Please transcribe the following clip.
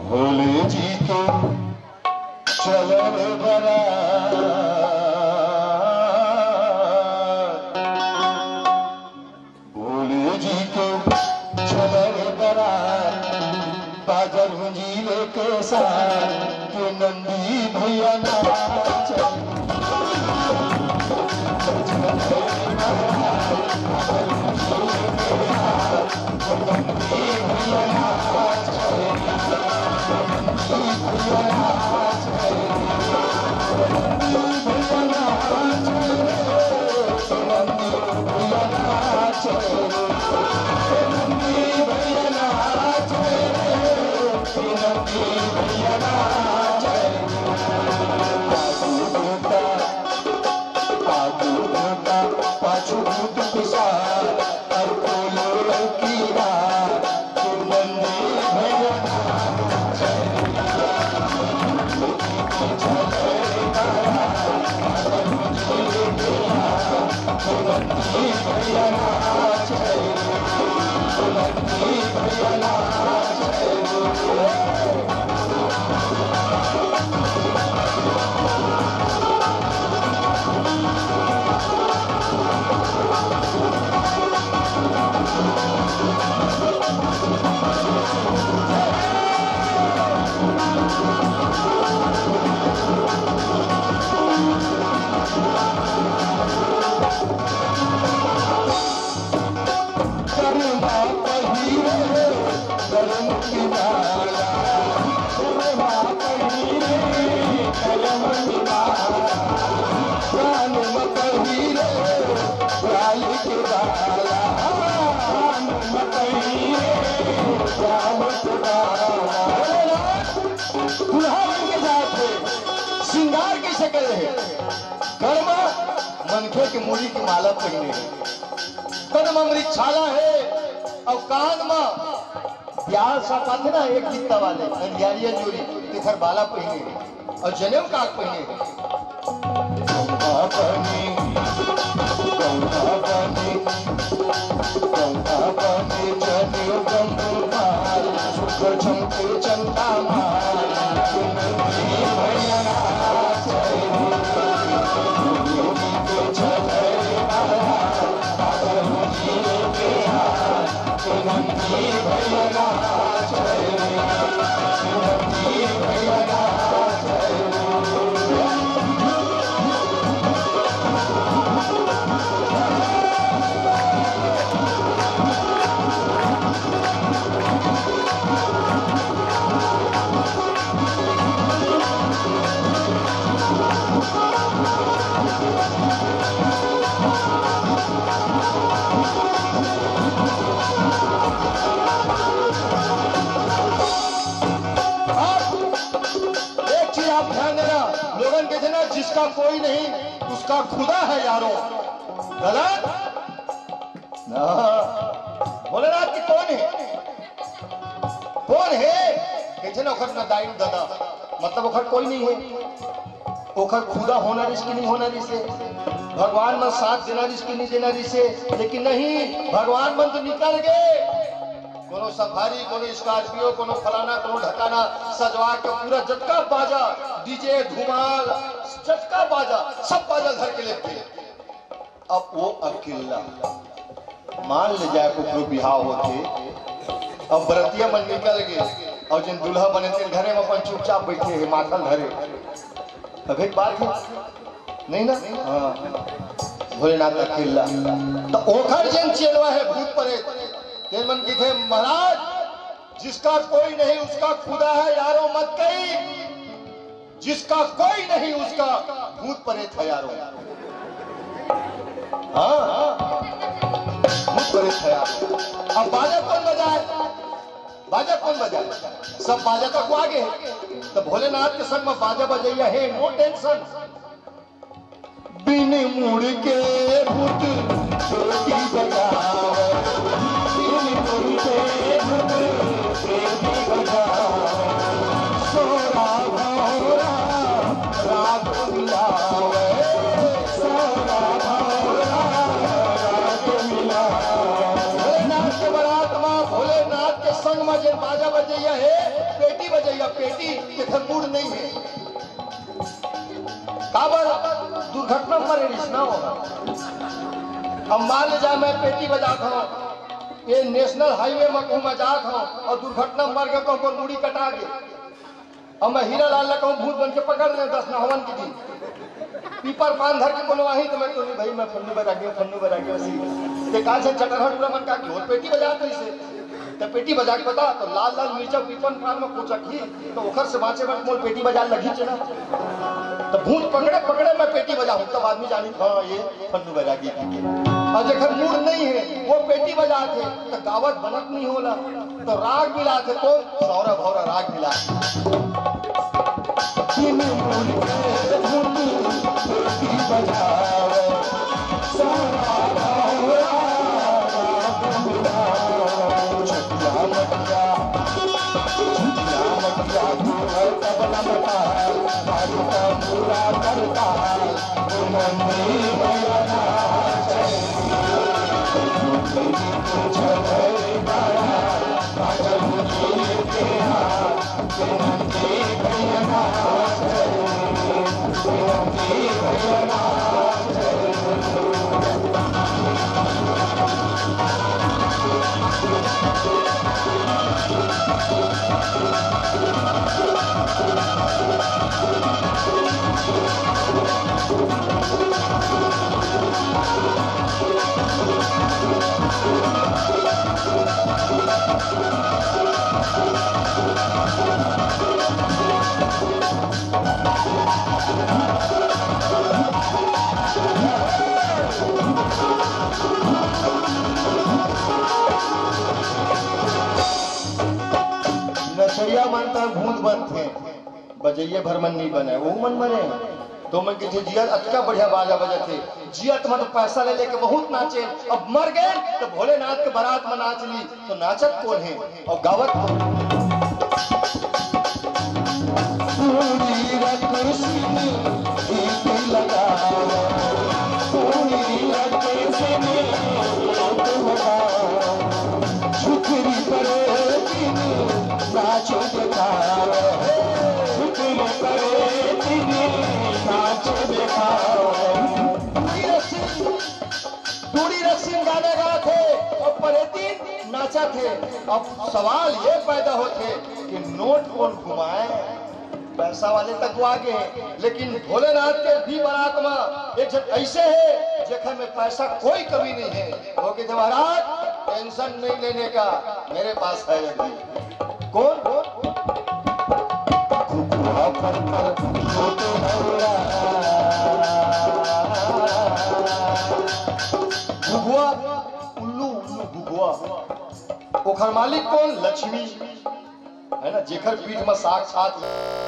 भोले जी के चलन बरा भोले जी के चलन बरा बाजर हुंजीले के साथ के नंदी भैया नाच श्रृंगार की शक्ल है गरमा मनखे की मूड़ी की माला पहने तन अमृत छाला है और कान में प्यार सा पाते ना एक गीता वाले अंधियारिया जोड़ी तिखर बाला पहने और जनेऊ काक पहने चंदा जिसका कोई नहीं उसका खुदा है यारो गलत ना भोलेनाथ की कौन है कहते ओखर ना दाइन दादा मतलब ओखर कोई नहीं है ओखर खुदा होना रिश्क नहीं होना रिश्ते भगवान मन साथ देना रिश्क नहीं देना रिश्ते लेकिन नहीं भगवान मन तो निकल गए कोनो सफारी कोनो स्कॉर्पियो कोनो फलाना कोनो ढकाना सजवा के पूरा जटका बाजा डीजे धुमाल जटका बाजा सब बाजा घर के लेते अब वो अकेला मान ले जाए कुछ बिहाव होते अब बरतिया मन निकल गए और जिन दूल्हा बने थे घरे में अपन चुपचाप बैठे हैं माथल धरे अब एक बात है नहीं ना हाँ भोलेनाथ अकेला तो ओखर जिन चेलवा है भूत परे तेल मन की थे महाराज जिसका कोई नहीं उसका खुदा है यारो मत कही जिसका कोई नहीं उसका भूत प्रेत है यारो हाँ भूत प्रेत है यारो अब बाजा कौन बजाए सब बाजा तक आगे तो भोलेनाथ के संग में बाजा बजैया है नो टेंशन बिन मुड़ के भूत छोटी बजावे बिन मुड़ के भूत छोटी बजावे सोरा भौरा राग मिलावे सोरा भौरा राग मिलावे भोलेनाथ के बरात में भोलेनाथ के संग में जे बाजा बजैया है पेटी बजैया या पेटी के मूड नहीं है काबर दुर्घटना मरे ना होगा। अब मान ले जाए मैं पेटी बजाता हूँ, ये नेशनल हाईवे में कहूँ मैं जाता हूँ और दुर्घटना मर गया कहूँ मुड़ी कटा गई, और मैं हीरा लाल कहूँ भूत बन के पकड़ ले 10 नहवन के दिन पीपर पान धर के बोलो वहीं तो मैं तो नहीं भाई मैं फन्नू बजा गया उसी कहा से चटरहट पूरा मन का और पेटी बजा तो इसे तो पेटी बजा के बता तो लाल लाल मिर्चा पीपन पान में कोचक ही तो ओखर से बाँचे बट मोल पेटी बजा लगी चना तो भूत पकड़े मैं पेटी बजाऊं तब आदमी जानी हाँ ये फन्नू बजा के और जखर मूड नहीं है वो पेटी बजा थे तो गावत बनत नहीं होला तो राग मिला थे तो सौरा भौरा राग मिला मानता भूत बन थे बजैये भरमन नहीं बने वो मन मरे तो मन के जियत अटका बढ़िया बाजा बजे थे जियत में तो पैसा ले लेके बहुत नाचे अब मर गए तो भोलेनाथ के बारात में नाच ली तो नाचत कौन है और गावत गाने गा थे और परेती नाचा थे। अब सवाल ये पैदा होते कि नोट कौन घुमाए, पैसा वाले तक आगे हैं लेकिन भोलेनाथ के भी बारात में एक जब ऐसे है जेखर में पैसा कोई कमी नहीं है वो कहते महाराज टेंशन नहीं लेने का मेरे पास है कौन घुघुआ उल्लू घुघुआ ओखर मालिक कौन लक्ष्मी है ना जेखर पीठ में साक्षात